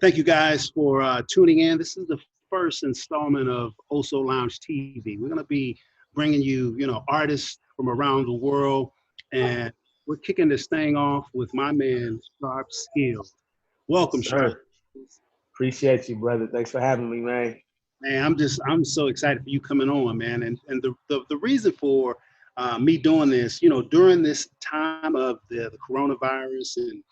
Thank you guys for tuning in. This is the first installment of OSOLounge TV. We're going to be bringing you, artists from around the world, and we're kicking this thing off with my man, Sharp Skills. Welcome, Sharp. Sir, appreciate you, brother. Thanks for having me, man. Man, I'm so excited for you coming on, man. And the reason for me doing this, during this time of the coronavirus and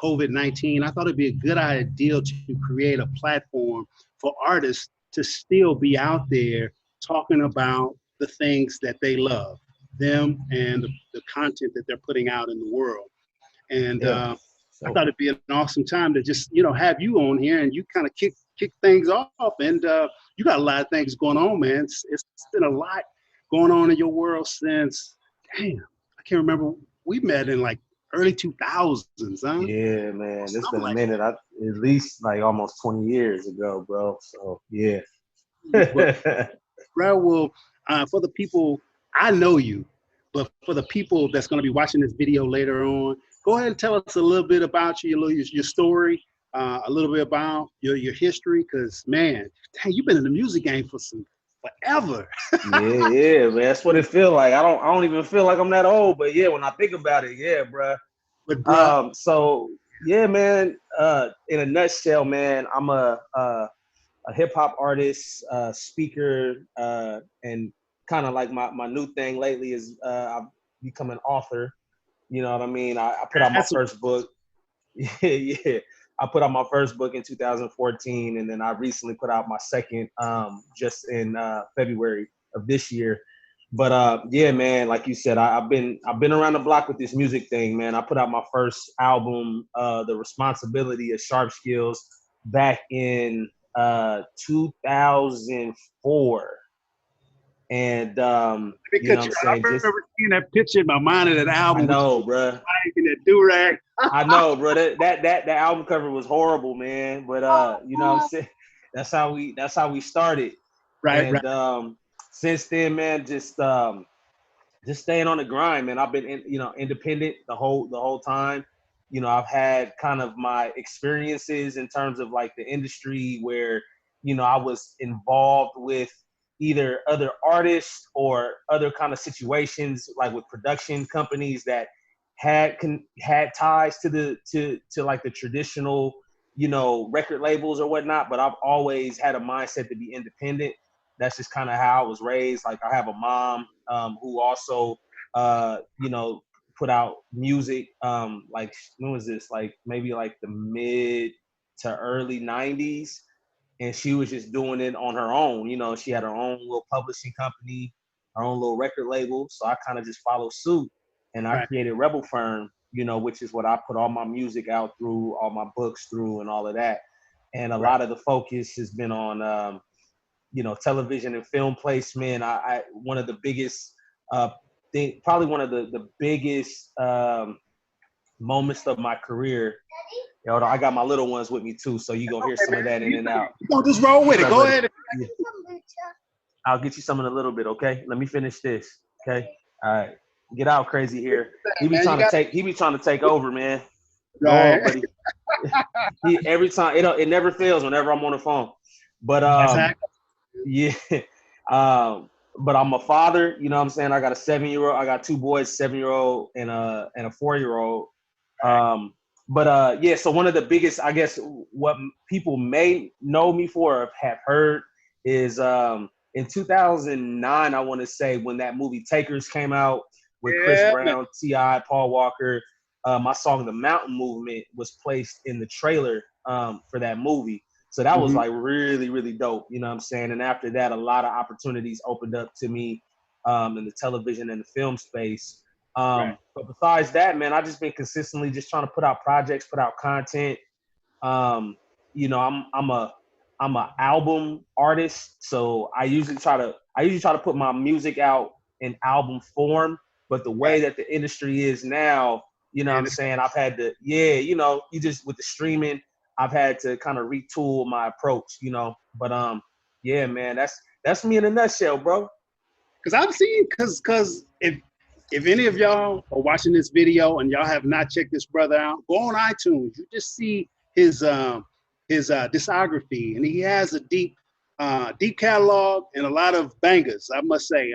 COVID-19, I thought it'd be a good idea to create a platform for artists to still be out there talking about the things that they love, them and the content that they're putting out in the world. And Yeah. I So thought it'd be an awesome time to just, have you on here and you kind of kick things off. And you got a lot of things going on, man. It's been a lot going on in your world since, damn, I can't remember. We met in like early 2000s, huh? yeah, man, it's been Something a like minute. At least like almost 20 years ago, bro. So yeah. that. But, bro, well, for the people, I know you, but for the people that's going to be watching this video later on, go ahead and tell us a little bit about you, your story, a little bit about your history, because man, dang, you've been in the music game for forever. Yeah, man. That's what it feel like. I don't even feel like I'm that old, but yeah, when I think about it, yeah, bro. But bro, So yeah, man. In a nutshell, man, I'm a hip hop artist, speaker, and kind of like my new thing lately is I've become an author. You know what I mean? I put out my that's first book. Yeah. I put out my first book in 2014, and then I recently put out my second just in February of this year. But yeah, man, like you said, I've been around the block with this music thing, man. I put out my first album, The Responsibility of Sharp Skills, back in 2004. And you know what I'm I saying? Just remember seeing that picture in my mind of that I album with know, bruh. and that do rag. I know, bro. That album cover was horrible, man. But you know what I'm saying? That's how we started. Right, right. And since then, man, just staying on the grind, man. I've been independent the whole time. I've had kind of my experiences in terms of like the industry where, I was involved with either other artists or other kind of situations like with production companies that had ties to like the traditional, record labels or whatnot, but I've always had a mindset to be independent. That's just kind of how I was raised. Like I have a mom who also put out music like when was this? Like maybe like the mid to early 90s, and she was just doing it on her own. She had her own little publishing company, her own little record label. So I kind of just followed suit, and I Right. created Rebel Firm, which is what I put all my music out through, all my books through, and all of that. And a Right. lot of the focus has been on, television and film placement. I one of the biggest probably one of the biggest moments of my career. I got my little ones with me too, so you gonna hear some of that in and out. You gonna just roll with it. Go ahead. Yeah. I'll get you some in a little bit, okay? Let me finish this, okay? All right, get out, crazy here. He be Man, trying to take. He be trying to take over, man. Go Right. on, buddy. Every time it never fails whenever I'm on the phone. But That's how. yeah. But I'm a father, you know what I'm saying? I got a 7-year-old, I got two boys, 7-year-old and a 4-year-old. Yeah, so one of the biggest, I guess, what people may know me for or have heard is in 2009, I want to say, when that movie Takers came out with Chris Yeah, man. Brown, T.I., Paul Walker, my song The Mountain Movement was placed in the trailer for that movie. So that was Mhm. like really, really dope, you know what I'm saying? And after that, a lot of opportunities opened up to me in the television and the film space. Right. But besides that, man, I just been consistently just trying to put out projects, put out content. Um, I'm a album artist, so I usually try to put my music out in album form. But the way Right. that the industry is now, you know what And I'm saying? I've had to, you just with the streaming, I've had to kind of retool my approach, But yeah, man, that's me in a nutshell, bro. because I've seen, because if any of y'all are watching this video and y'all have not checked this brother out, go on iTunes. You just see his his discography, and he has a deep catalog and a lot of bangers, I must say.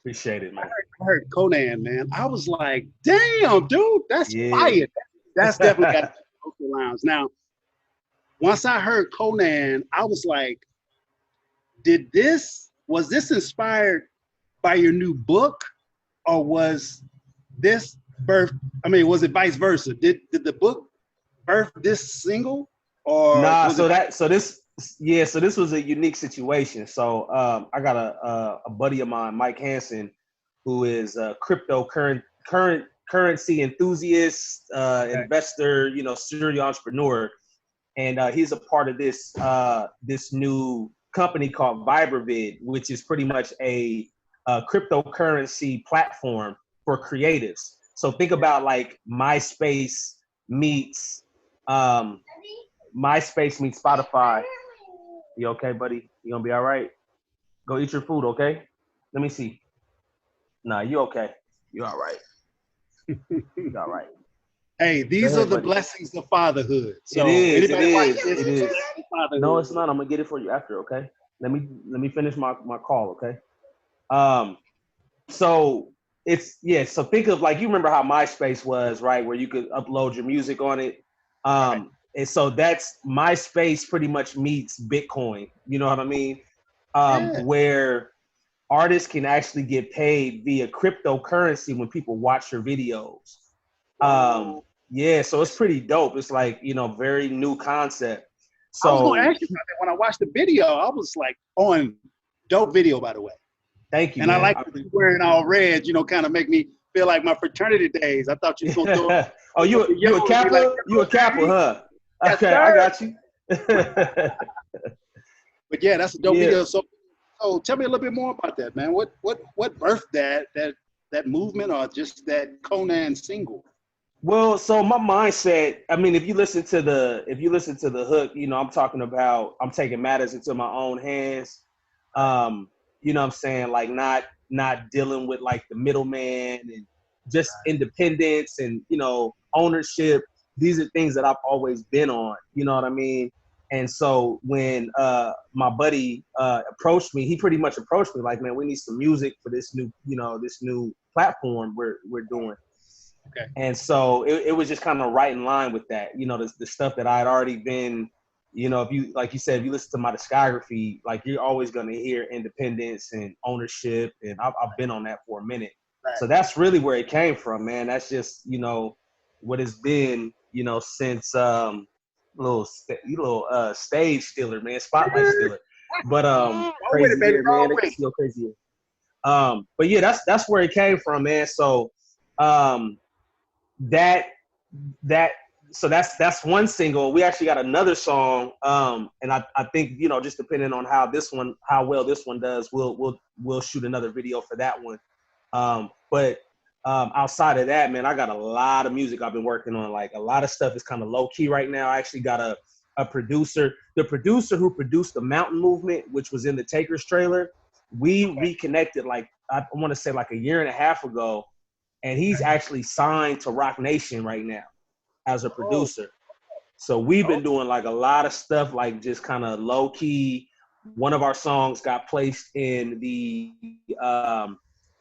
Appreciate it, man. I heard Conan, man. I was like, damn, dude, that's Yeah. fire. That's definitely got OSOLounge. Now, once I heard Conan, I was like, was this inspired by your new book, or was this was it vice versa? Did the book birth this single, or Nah, was so this was a unique situation. So I got a buddy of mine, Mike Hansen, who is a currency enthusiast, investor, serial entrepreneur, and he's a part of this new company called Vibravid, which is pretty much a cryptocurrency platform for creatives. So think about like MySpace meets Spotify. You okay, buddy? You gonna be all right? Go eat your food, okay? Let me see. Nah, you okay? You all right? You all right? Hey, these are the buddy. blessings of fatherhood. So It is. fatherhood. No, it's not. I'm gonna get it for you after, okay? Let me finish my call, okay? So so think of, like, you remember how MySpace was, right? Where you could upload your music on it. And so that's MySpace pretty much meets Bitcoin. You know what I mean? Where artists can actually get paid via cryptocurrency when people watch your videos. So it's pretty dope. It's like, very new concept. So I was going to ask you about that when I watched the video. I was like, dope video, by the way. Thank you. And man. I like you wearing all red, kind of make me feel like my fraternity days. I thought you were going to throw Oh, you a Kappa? Like, you a Kappa, huh? Yes, okay, sir. I got you. But yeah, that's a dope video. So tell me a little bit more about that, man. What birthed that movement, or just that Conan single? Well, so my mindset, I mean, if you listen to the hook, I'm talking about, I'm taking matters into my own hands. You know what I'm saying? Like not dealing with like the middleman, and just independence and, ownership. These are things that I've always been on, you know what I mean? And so when my buddy approached me, he pretty much approached me like, man, we need some music for this new platform we're doing. Okay. And so it was just kind of right in line with that, the stuff that I had already been, if you, like you said, if you listen to my discography, like, you're always going to hear independence and ownership. And I've been on that for a minute. Right. So that's really where it came from, man. That's just, what it's been, since little stage stealer, man, spotlight stealer. But crazy year, man. It gets still crazier. But yeah, that's where it came from, man. So that's one single. We actually got another song, and I think, just depending on how well this one does, we'll shoot another video for that one. But outside of that, man, I got a lot of music I've been working on. Like, a lot of stuff is kind of low key right now. I actually got a producer, the producer who produced the Mountain Movement, which was in the Takers trailer. We reconnected, like, I want to say like a year and a half ago, and he's actually signed to Rock Nation right now as a producer. So we've been doing like a lot of stuff, like just kind of low key. One of our songs got placed in the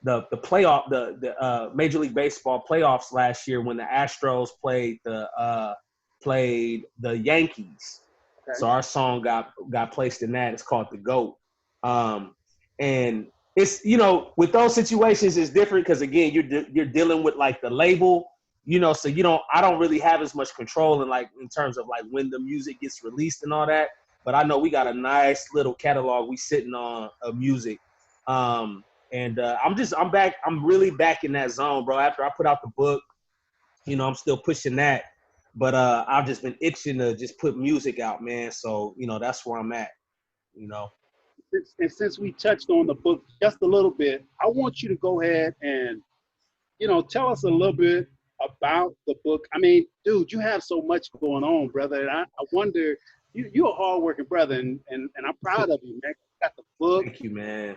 playoff, the Major League Baseball playoffs last year when the Astros played the Yankees. Okay. So our song got placed in that. It's called The GOAT. And it's, with those situations, it's different because, again, you're dealing with like the label, so I don't really have as much control in terms of like when the music gets released and all that. But I know we got a nice little catalog we sitting on of music. And I'm back. I'm really back in that zone, bro. After I put out the book, I'm still pushing that. But I've just been itching to just put music out, man. So, that's where I'm at, And since we touched on the book just a little bit, I want you to go ahead and, tell us a little bit about the book. I mean, dude, you have so much going on, brother. And I wonder, you're a hardworking brother, and I'm proud of you, man. You got the book. Thank you, man.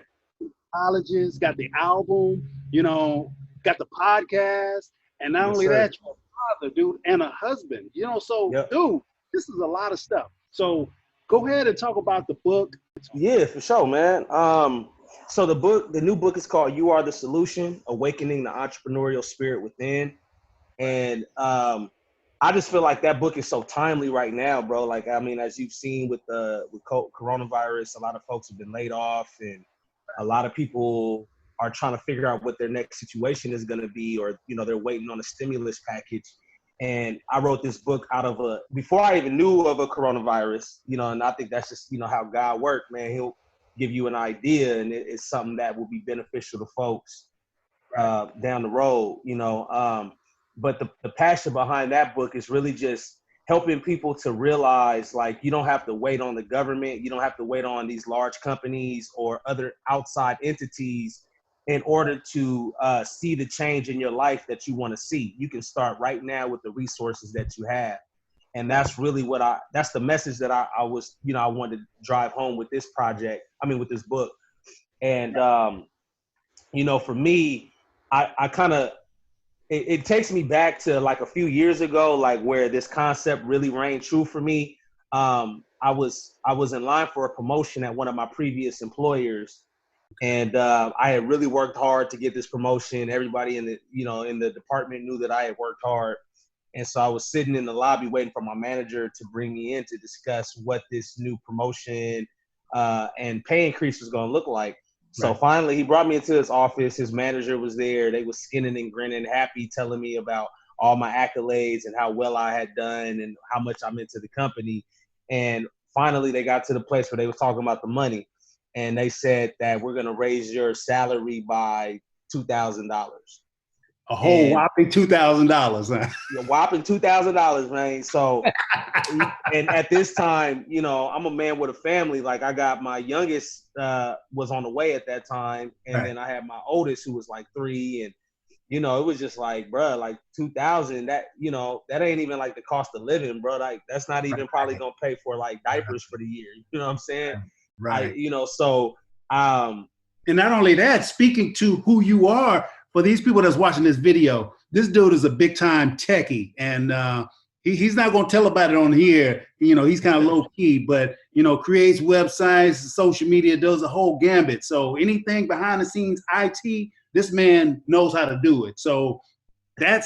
Colleges, got the album, got the podcast. And not only that, you're a father, dude, and a husband, so, yep. Dude, this is a lot of stuff. So go ahead and talk about the book. Yeah, for sure, man. So the new book is called "You Are the Solution: Awakening the Entrepreneurial Spirit Within," and I just feel like that book is so timely right now, bro. Like, I mean, as you've seen with coronavirus, a lot of folks have been laid off, and a lot of people are trying to figure out what their next situation is going to be, or they're waiting on a stimulus package. And I wrote this book before I even knew of a coronavirus, and I think that's just, how God works, man. He'll give you an idea, and it's something that will be beneficial to folks down the road, but the passion behind that book is really just helping people to realize, like, you don't have to wait on the government. You don't have to wait on these large companies or other outside entities in order to see the change in your life that you want to see. You can start right now with the resources that you have. And that's really that's the message that I wanted to drive home with this with this book. And, for me, I kind of, it takes me back to like a few years ago, like where this concept really rang true for me. I was in line for a promotion at one of my previous employers, and I had really worked hard to get this promotion. Everybody in the department knew that I had worked hard, and so I was sitting in the lobby waiting for my manager to bring me in to discuss what this new promotion and pay increase was going to look like. So finally, he brought me into his office. His manager was there. They were skinning and grinning, happy, telling me about all my accolades and how well I had done and how much I'm into the company. And finally, they got to the place where they were talking about the money. And they said that we're going to raise your salary by $2,000. A whole whopping $2,000, huh? A whopping $2,000, man. So, and at this time, I'm a man with a family. Like, I got my youngest was on the way at that time, and then I had my oldest who was like 3, and it was just like, bro, like 2,000. That that ain't even like the cost of living, bro. Like, that's not even probably gonna pay for like diapers for the year. You know what I'm saying? Right. So and not only that, speaking to who you are. For these people that's watching this video, this dude is a big time techie, and he's not going to tell about it on here. He's kind of low key, but creates websites, social media, does a whole gambit. So anything behind the scenes IT, this man knows how to do it. So that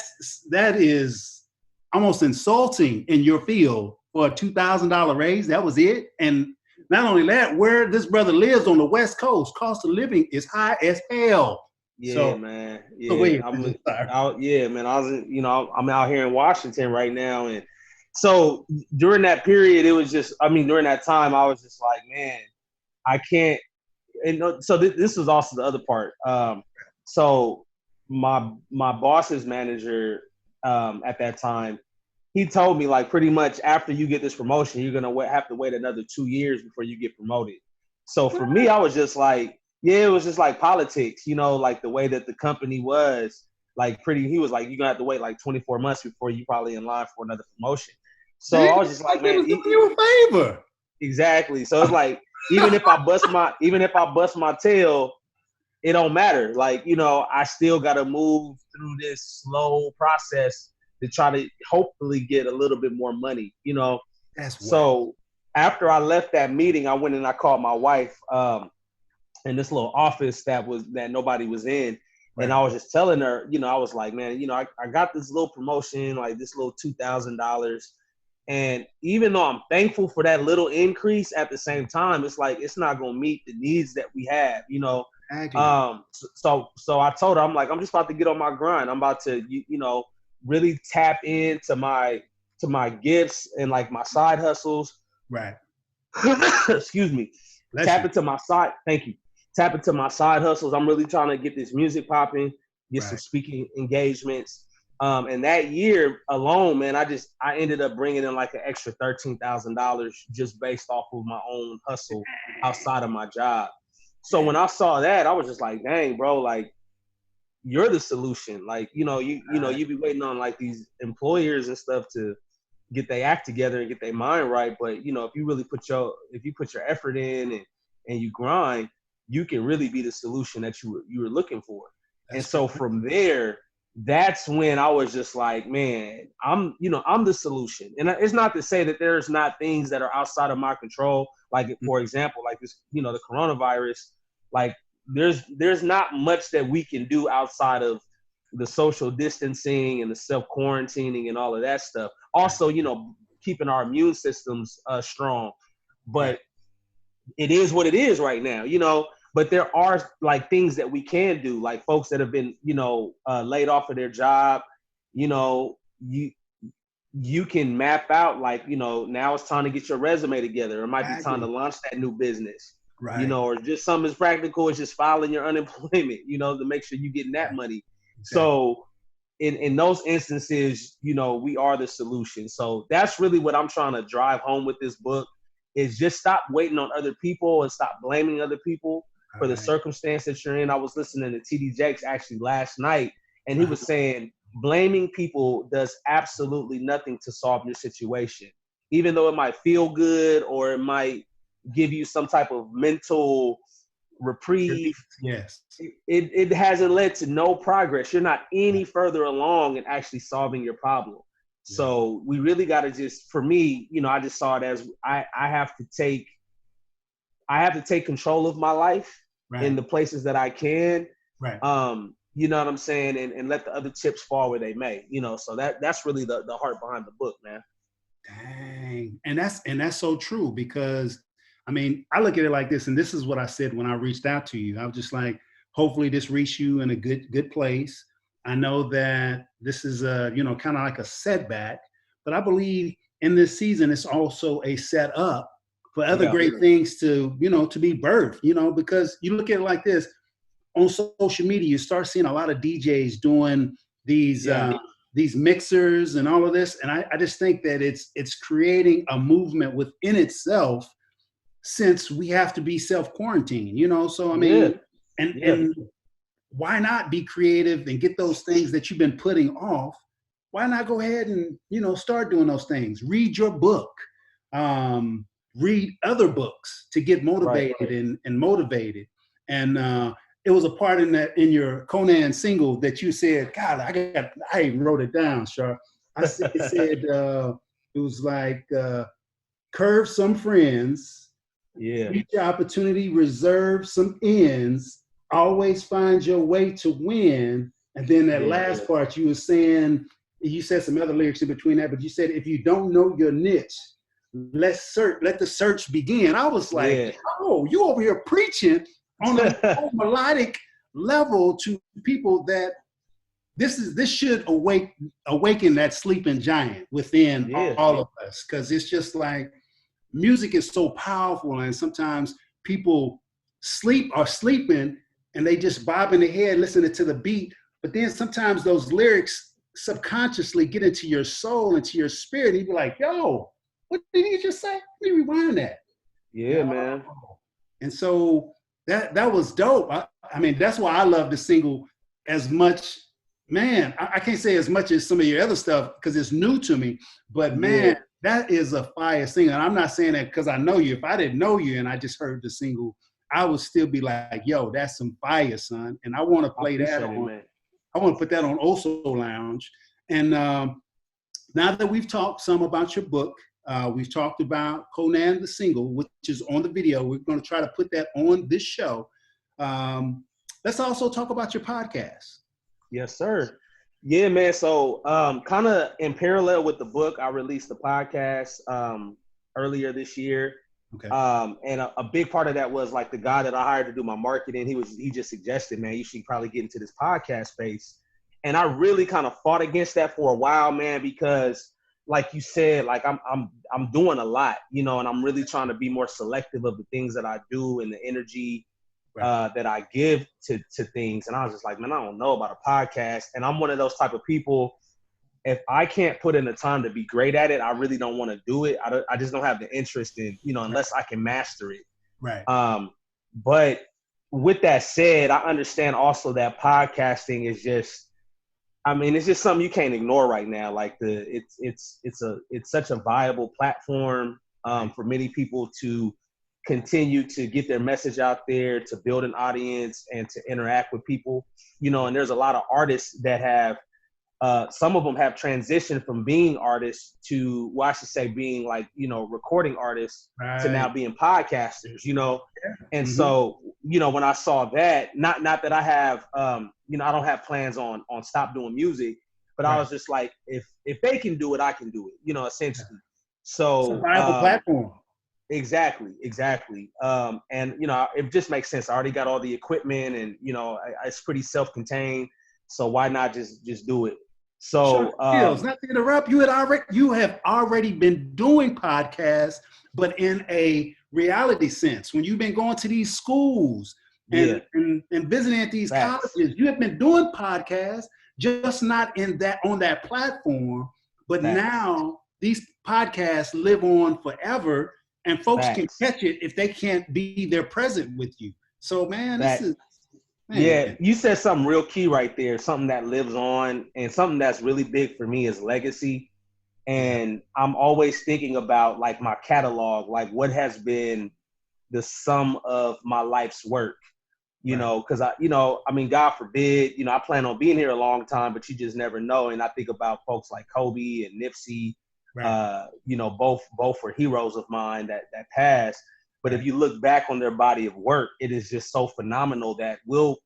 is almost insulting in your field for a $2,000 raise. That was it. And not only that, where this brother lives on the West Coast, cost of living is high as hell. Yeah, man. Yeah, man. I was, I'm out here in Washington right now, and so during that period, it was just, during that time, I was just like, man, I can't. And so this was also the other part. So my boss's manager at that time, he told me, like, pretty much after you get this promotion, you're gonna have to wait another 2 years before you get promoted. So for me, I was just like, yeah, it was just like politics, like the way that the company was, like, he was like, you're gonna have to wait like 24 months before you probably in line for another promotion. So I was just like, man, doing you a favor. Exactly. So it's like, even if I bust my tail, it don't matter. Like, I still gotta move through this slow process to try to hopefully get a little bit more money, So after I left that meeting, I went and I called my wife in this little office that nobody was in. And I was just telling her, I was like, man, I got this little promotion, like this little $2,000. And even though I'm thankful for that little increase, at the same time, it's like, it's not going to meet the needs that we have, So I told her, I'm like, I'm just about to get on my grind. I'm about to, really tap into my gifts and like my side hustles. Right. Excuse me. Tap into my side. Thank you. Tap into my side hustles. I'm really trying to get this music popping, get some speaking engagements. And that year alone, man, I ended up bringing in like an extra $13,000 just based off of my own hustle outside of my job. So when I saw that, I was just like, dang, bro, like, you're the solution. Like, you be waiting on like these employers and stuff to get their act together and get their mind right. But, if you really put your effort in and you grind, you can really be the solution that you were looking for. And so from there, that's when I was just like, man, I'm the solution. And it's not to say that there's not things that are outside of my control. Like, for example, like this, the coronavirus, like there's not much that we can do outside of the social distancing and the self-quarantining and all of that stuff. Also, keeping our immune systems strong. But it is what it is right now, but there are like things that we can do, like folks that have been, laid off of their job, you can map out like, now it's time to get your resume together. It might be time to launch that new business, or just something as practical as just filing your unemployment, to make sure you're getting that money. So in those instances, we are the solution. So that's really what I'm trying to drive home with this book, is just stop waiting on other people and stop blaming other people for the circumstance that you're in. I was listening to TD Jakes actually last night, and he was saying blaming people does absolutely nothing to solve your situation. Even though it might feel good or it might give you some type of mental reprieve, it hasn't led to no progress. You're not any further along in actually solving your problem. So we really got to just, for me, I just saw it as I have to take control of my life in the places that I can. You know what I'm saying? And let the other chips fall where they may, so that's really the heart behind the book, man. Dang. And that's so true, because I mean, I look at it like this, and this is what I said when I reached out to you. I was just like, hopefully this reached you in a good place. I know that this is kind of like a setback, but I believe in this season, it's also a setup for other great things to be birthed, because you look at it like this. On social media, you start seeing a lot of DJs doing these mixers and all of this. And I just think that it's creating a movement within itself, since we have to be self-quarantined, so I mean, and why not be creative and get those things that you've been putting off? Why not go ahead and, start doing those things? Read your book, read other books to get motivated and motivated. And it was a part in your Conan single that you said, God, I even wrote it down, Sharp. It said, it was like, curve some friends, reach your opportunity, reserve some ends, always find your way to win. And then that last part, you were saying, you said some other lyrics in between that, but you said, if you don't know your niche, let the search begin. I was like, oh, you over here preaching on a melodic level to people that this should awaken that sleeping giant within all of us. Because it's just like, music is so powerful, and sometimes people are sleeping and they just bob in the head listening to the beat, but then sometimes those lyrics subconsciously get into your soul, into your spirit, and you be like, yo, what did he just say? Let me rewind that. Man. And so that was dope. I mean, that's why I love the single as much. Man, I can't say as much as some of your other stuff because it's new to me, but man, that is a fire single. And I'm not saying that because I know you. If I didn't know you and I just heard the single, I would still be like, yo, that's some fire, son. And I want to play that on. I want to put that on OSOLounge. And now that we've talked some about your book, we've talked about Conan the single, which is on the video. We're going to try to put that on this show. Let's also talk about your podcast. Yes, sir. Yeah, man. So kind of in parallel with the book, I released the podcast earlier this year. Okay. And a big part of that was like the guy that I hired to do my marketing. He just suggested, man, you should probably get into this podcast space. And I really kind of fought against that for a while, man, because like you said, like I'm doing a lot, and I'm really trying to be more selective of the things that I do and the energy that I give to things. And I was just like, man, I don't know about a podcast. And I'm one of those type of people, if I can't put in the time to be great at it, I really don't want to do it. I just don't have the interest in, unless I can master it. Right. But with that said, I understand also that podcasting is just, it's just something you can't ignore right now. Like it's such a viable platform for many people to continue to get their message out there, to build an audience and to interact with people, you know. And there's a lot of artists that have, some of them have transitioned from being artists to, well, I should say being like, you know, recording artists to now being podcasters, you know. And so, you know, when I saw that, not that I have, you know, I don't have plans on stop doing music, but I was just like, if they can do it, I can do it, you know, essentially. So it's a viable platform. Exactly. And, you know, it just makes sense. I already got all the equipment and, you know, it's pretty self-contained. So why not just do it? So, not to interrupt, you have already been doing podcasts, but in a reality sense. When you've been going to these schools and visiting at these colleges, you have been doing podcasts, just not on that platform. But now these podcasts live on forever, and folks can catch it if they can't be there present with you. So, man, this is. Man. Yeah, you said something real key right there, something that lives on, and something that's really big for me is legacy. And I'm always thinking about like my catalog, like what has been the sum of my life's work, you know, because I mean, God forbid, you know, I plan on being here a long time, but you just never know. And I think about folks like Kobe and Nipsey, you know, both were heroes of mine that passed. But if you look back on their body of work, it is just so phenomenal that we'll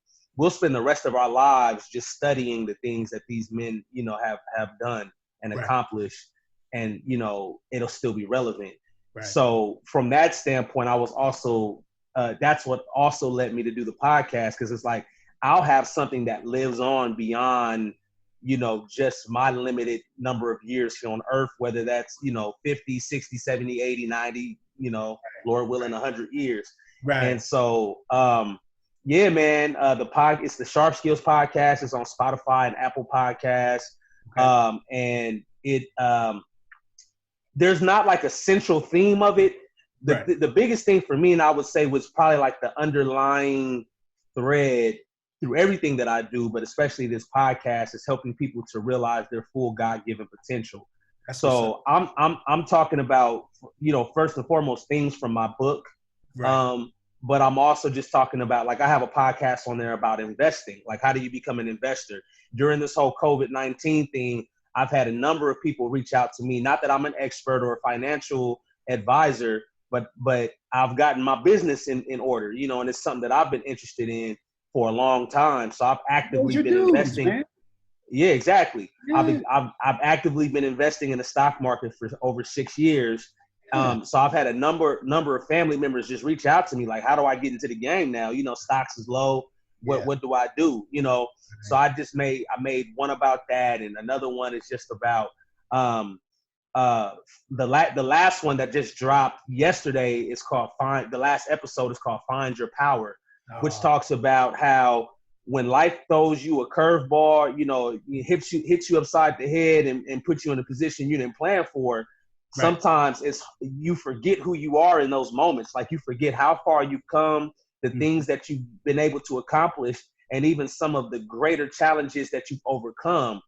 spend the rest of our lives just studying the things that these men, you know, have done and accomplished, and, you know, it'll still be relevant. So from that standpoint, I was also, that's what also led me to do the podcast, because it's like, I'll have something that lives on beyond, you know, just my limited number of years here on earth, whether that's, you know, 50, 60, 70, 80, 90, you know, Lord willing, 100 years. And so, yeah, man, it's the Sharp Skills podcast. It's on Spotify and Apple Podcasts. And it, there's not like a central theme of it. The biggest thing for me, and I would say, was probably like the underlying thread through everything that I do, but especially this podcast, is helping people to realize their full God-given potential. So I'm talking about, you know, first and foremost, things from my book. But I'm also just talking about, like, I have a podcast on there about investing. Like, how do you become an investor? During this whole COVID-19 thing, I've had a number of people reach out to me. Not that I'm an expert or a financial advisor, but I've gotten my business in order, you know, and it's something that I've been interested in for a long time. So I've actively been investing. Man. Yeah, exactly. Yeah. I've actively been investing in the stock market for over 6 years. So I've had a number of family members just reach out to me like, how do I get into the game now? You know, stocks is low. What do I do? You know, so I made one about that, and another one is just about the last one that just dropped yesterday is called the last episode is called Find Your Power, which talks about how when life throws you a curveball, you know, it hits you upside the head and puts you in a position you didn't plan for. Sometimes you forget who you are in those moments. Like, you forget how far you've come, the things that you've been able to accomplish, and even some of the greater challenges that you've overcome.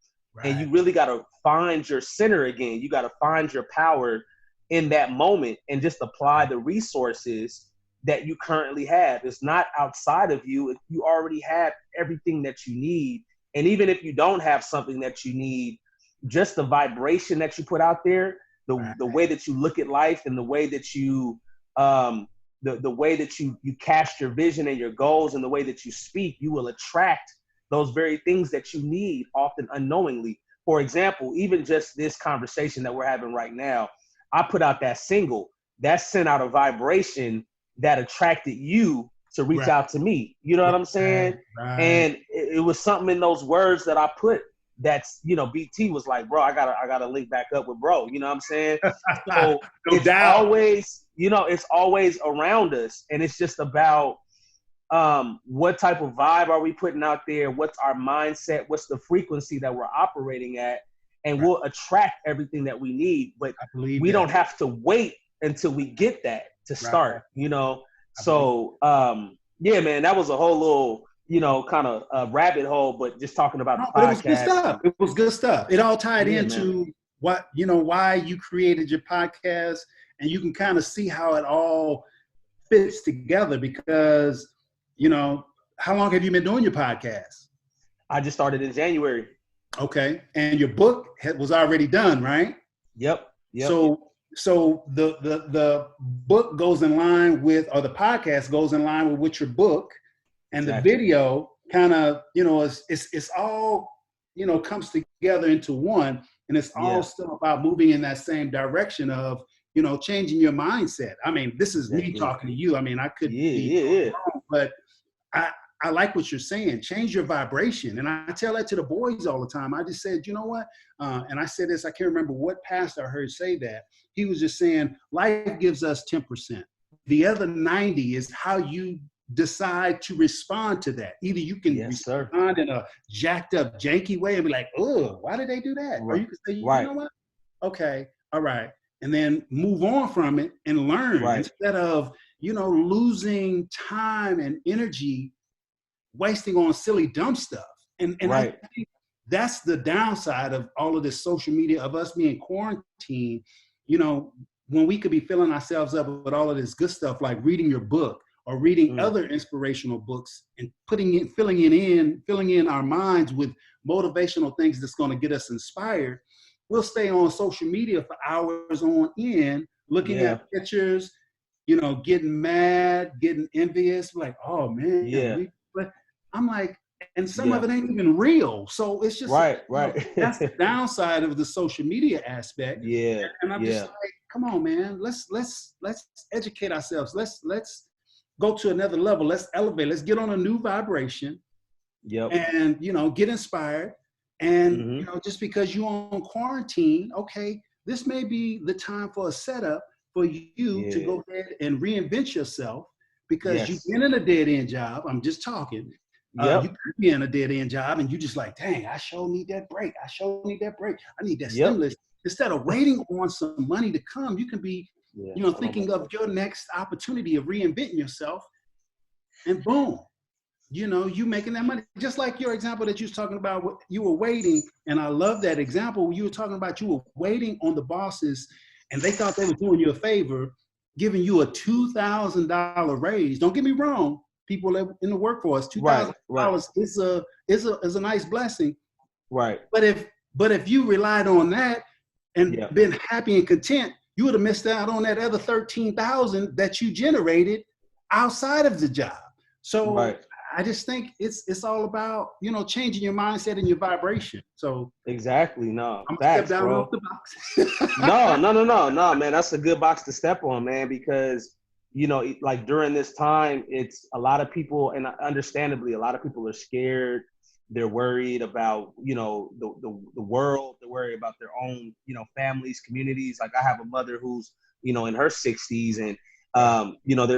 And you really got to find your center again. You got to find your power in that moment and just apply the resources that you currently have. It's not outside of you. You already have everything that you need. And even if you don't have something that you need, just the vibration that you put out there, the way that you look at life, and the way that you the way that you cast your vision and your goals, and the way that you speak, you will attract those very things that you need, often unknowingly. For example, even just this conversation that we're having right now, I put out that single that sent out a vibration that attracted you to reach out to me. You know what I'm saying? And it was something in those words that I put that's, you know, BT was like, bro, I gotta link back up with bro. You know what I'm saying? So it's always, you know, it's always around us. And it's just about what type of vibe are we putting out there? What's our mindset? What's the frequency that we're operating at? And we'll attract everything that we need. But we don't have to wait until we get that to start, you know? So, yeah, man, that was a whole little, you know, kind of a rabbit hole, but just talking about the podcast. It was good stuff. It was good stuff. It all tied into what, you know, why you created your podcast, and you can kind of see how it all fits together because, how long have you been doing your podcast? I just started in January. Okay. And your book was already done, right? Yep. So the book goes in line with, or the podcast goes in line with your book, and exactly. The video kind of, it's all, comes together into one, and it's all still about moving in that same direction of, changing your mindset. I mean, this is me talking to you. I mean, I could be wrong, but I like what you're saying. Change your vibration. And I tell that to the boys all the time. I just said, you know what? And I said this, I can't remember what pastor I heard say that. He was just saying, life gives us 10%. The other 90 is how you decide to respond to that. Either you can respond in a jacked up, janky way and be like, oh, why did they do that? Right. Or you can say, you know what? Okay, all right. And then move on from it and learn instead of, losing time and energy wasting on silly, dumb stuff. And I think that's the downside of all of this social media, of us being quarantined, when we could be filling ourselves up with all of this good stuff, like reading your book or reading other inspirational books and filling in our minds with motivational things that's going to get us inspired. We'll stay on social media for hours on end, looking at pictures, getting mad, getting envious, like, oh man, but I'm like, and some of it ain't even real. So it's just that's the downside of the social media aspect. Yeah. And I'm just like, come on, man, let's educate ourselves. Let's go to another level. Let's elevate. Let's get on a new vibration. And get inspired. And just because you're on quarantine, okay, this may be the time for a setup for you to go ahead and reinvent yourself, because you've been in a dead end job. I'm just talking. You could be in a dead end job and you just like, dang, I sure need that break. I need that stimulus. Instead of waiting on some money to come, you can be, thinking of your next opportunity of reinventing yourself, and boom, you making that money. Just like your example that you was talking about, you were waiting. And I love that example. You were talking about, you were waiting on the bosses and they thought they were doing you a favor, giving you a $2,000 raise. Don't get me wrong. People in the workforce, $2,000 is a nice blessing. Right. But if you relied on that and been happy and content, you would have missed out on that other $13,000 that you generated outside of the job. So I just think it's all about, changing your mindset and your vibration. So exactly. No, I'm gonna step down off the box. No, man. That's a good box to step on, man, because like during this time, it's a lot of people, and understandably, a lot of people are scared. They're worried about, the world. They're worried about their own, families, communities. Like I have a mother who's, in her 60s, and,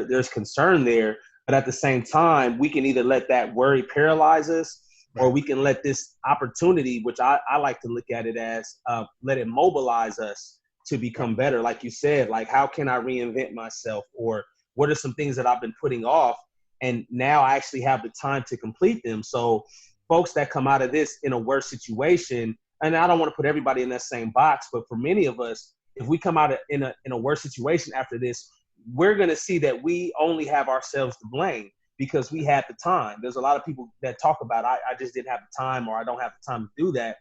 there's concern there. But at the same time, we can either let that worry paralyze us, or we can let this opportunity, which I like to look at it as, let it mobilize us to become better. Like you said, like, how can I reinvent myself? Or what are some things that I've been putting off? And now I actually have the time to complete them. So folks that come out of this in a worse situation, and I don't want to put everybody in that same box, but for many of us, if we come out in a worse situation after this, we're going to see that we only have ourselves to blame because we had the time. There's a lot of people that talk about, I just didn't have the time, or I don't have the time to do that.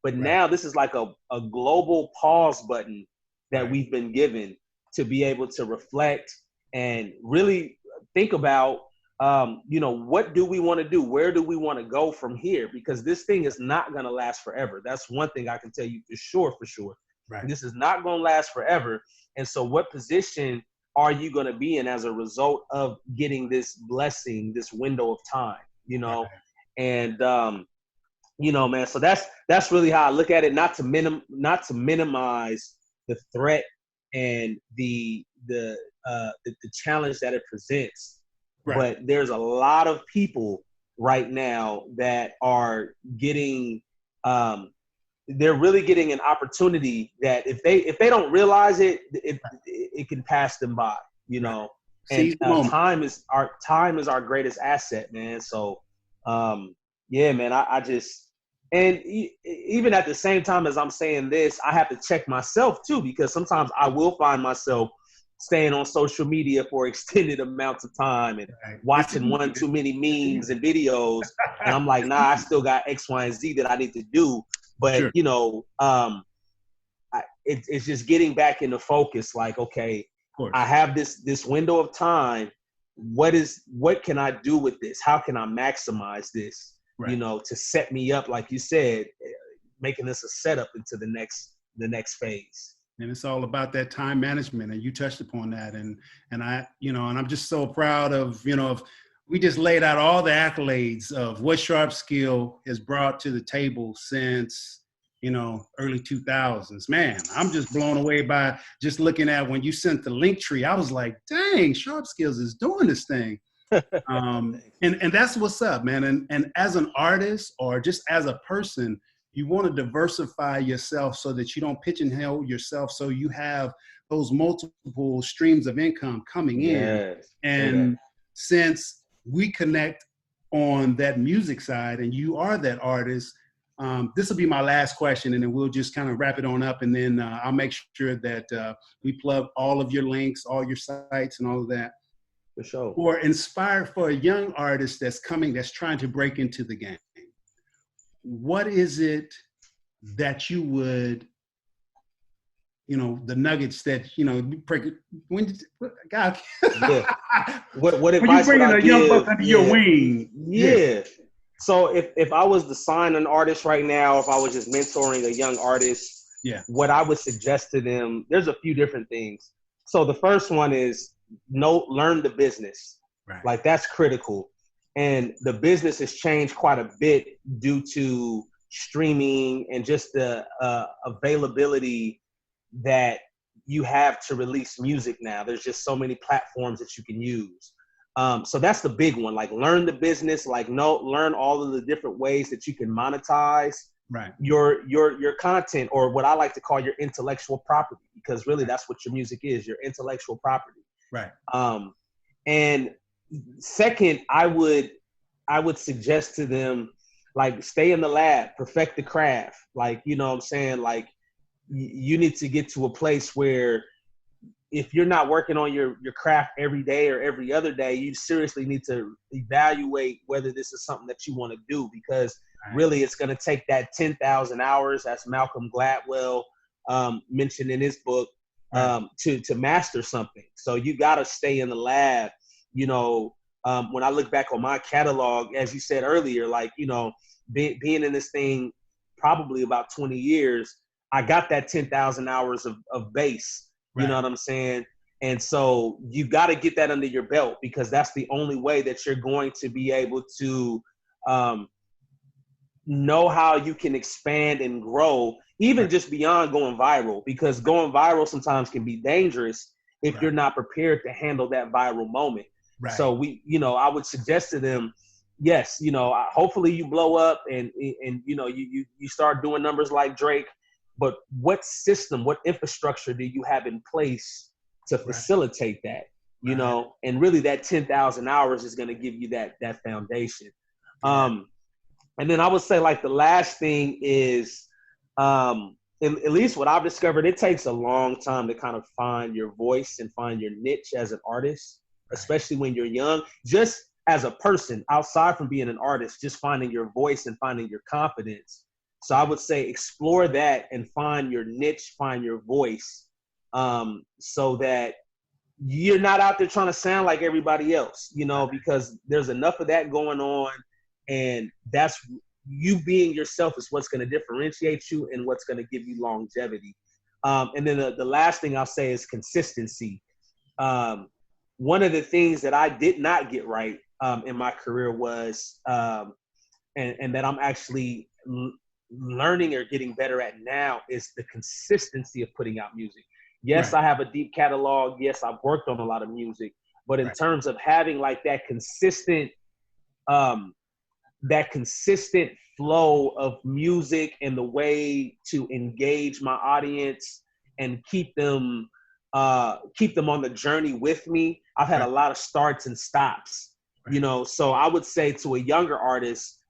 But now this is like a global pause button that we've been given to be able to reflect and really think about, what do we want to do? Where do we want to go from here? Because this thing is not going to last forever. That's one thing I can tell you for sure. Right. This is not going to last forever. And so what position are you going to be in as a result of getting this blessing, this window of time, and, man, so that's really how I look at it, not to minimize the threat and the challenge that it presents. Right. But there's a lot of people right now that are getting, they're really getting an opportunity that if they don't realize it, it can pass them by, And time is our greatest asset, man. So, man, I just, and even at the same time as I'm saying this, I have to check myself too, because sometimes I will find myself staying on social media for extended amounts of time and watching one too many memes and videos. And I'm like, nah, I still got X, Y, and Z that I need to do. But, you know, it's just getting back into focus. Like, okay, I have this window of time. What can I do with this? How can I maximize this, you know, to set me up, like you said, making this a setup into the next phase. And it's all about that time management, and you touched upon that. And I, you know, and I'm just so proud of, you know, of, we just laid out all the accolades of what Sharp Skill has brought to the table since, you know, early 2000s. Man, I'm just blown away by just looking at when you sent the link tree. I was like, dang, Sharp Skills is doing this thing. And that's what's up, man. And as an artist or just as a person, you want to diversify yourself so that you don't pigeonhole yourself. So you have those multiple streams of income coming in. And since we connect on that music side and you are that artist, this will be my last question, and then we'll just kind of wrap it on up. And then I'll make sure that we plug all of your links, all your sites and all of that. For sure. Or inspired for a young artist that's trying to break into the game. What is it that you would, you know, the nuggets that, you know, when God, what advice would I give? Young buck under your wing? So if I was to sign an artist right now, if I was just mentoring a young artist, what I would suggest to them, there's a few different things. So the first one is learn the business. Like, that's critical. And the business has changed quite a bit due to streaming and just the availability that you have to release music now. There's just so many platforms that you can use. So that's the big one. Like, learn the business. Like, learn all of the different ways that you can monetize your content, or what I like to call your intellectual property, because really that's what your music is, your intellectual property. And second, I would suggest to them, like, stay in the lab, perfect the craft. Like, you know what I'm saying? Like, you need to get to a place where if you're not working on your craft every day or every other day, you seriously need to evaluate whether this is something that you want to do, because really it's going to take that 10,000 hours, as Malcolm Gladwell mentioned in his book, to master something. So you got to stay in the lab. You know, when I look back on my catalog, as you said earlier, like, you know, being in this thing probably about 20 years, I got that 10,000 hours of bass, you know what I'm saying? And so you got to get that under your belt, because that's the only way that you're going to be able to know how you can expand and grow, even just beyond going viral, because going viral sometimes can be dangerous if you're not prepared to handle that viral moment. So I would suggest to them, yes, you know, hopefully you blow up and you know, you start doing numbers like Drake, but what system, what infrastructure do you have in place to facilitate that, you know? And really that 10,000 hours is going to give you that foundation. And then I would say, like, the last thing is, at least what I've discovered, it takes a long time to kind of find your voice and find your niche as an artist, especially when you're young. Just as a person, outside from being an artist, just finding your voice and finding your confidence. So I would say explore that and find your niche, find your voice, so that you're not out there trying to sound like everybody else, you know, because there's enough of that going on. And that's you being yourself is what's going to differentiate you and what's going to give you longevity. And then the last thing I'll say is consistency. One of the things that I did not get right in my career was, and that I'm actually learning or getting better at now, is the consistency of putting out music. Yes, I have a deep catalog. Yes, I've worked on a lot of music, but in terms of having like that consistent flow of music and the way to engage my audience and keep them on the journey with me. I've had a lot of starts and stops, you know, so I would say to a younger artist,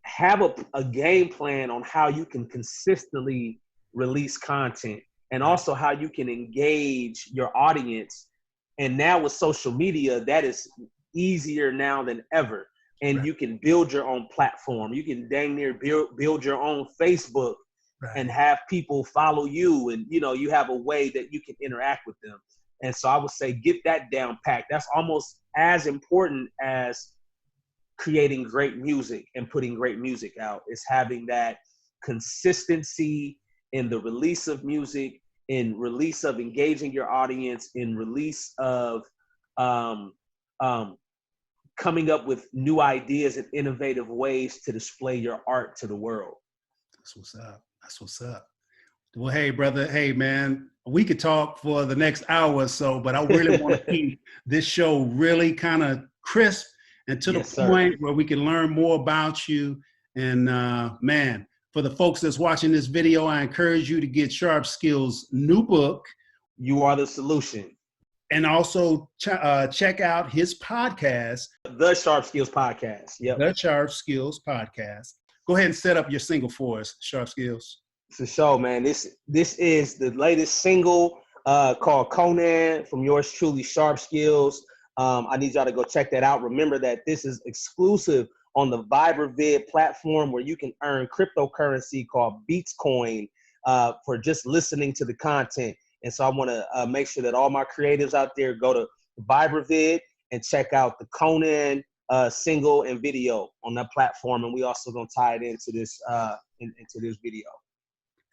have a game plan on how you can consistently release content. and also how you can engage your audience. And now with social media, that is easier now than ever. And you can build your own platform. You can dang near build your own Facebook and have people follow you. And, you know, you have a way that you can interact with them. And so I would say get that down packed. That's almost as important as creating great music and putting great music out, is having that consistency in the release of music, in release of engaging your audience, in release of coming up with new ideas and innovative ways to display your art to the world. That's what's up. That's what's up. Well, hey, brother. Hey, man, we could talk for the next hour or so, but I really want to keep this show really kind of crisp and to the point where we can learn more about you. And man, for the folks that's watching this video, I encourage you to get Sharp Skills' new book, You Are the Solution. And also check out his podcast, The Sharp Skills Podcast. Yep. The Sharp Skills Podcast. Go ahead and set up your single for us, Sharp Skills. For sure, man. This is the latest single called Conan from yours truly, Sharp Skills. I need y'all to go check that out. Remember that this is exclusive on the ViberVid platform, where you can earn cryptocurrency called Beatscoin for just listening to the content. And so I want to make sure that all my creatives out there go to ViberVid and check out the Conan single and video on that platform. And we also gonna tie it into this into this video.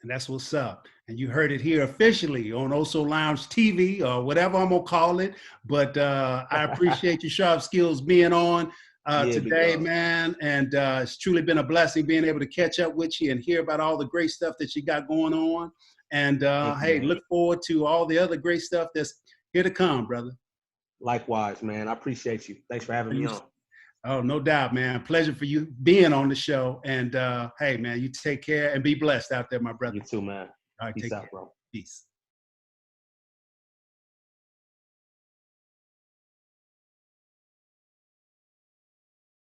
And that's what's up. And you heard it here officially on OSOLounge TV, or whatever I'm gonna call it. But I appreciate you, Sharp Skills, being on today, man. And it's truly been a blessing being able to catch up with you and hear about all the great stuff that you got going on. And hey, look forward to all the other great stuff that's here to come, brother. Likewise, man. I appreciate you. Thanks for having me on. Oh, no doubt, man. Pleasure for you being on the show. And hey, man, you take care and be blessed out there, my brother. You too, man. All right, Peace take out, care. bro. Peace.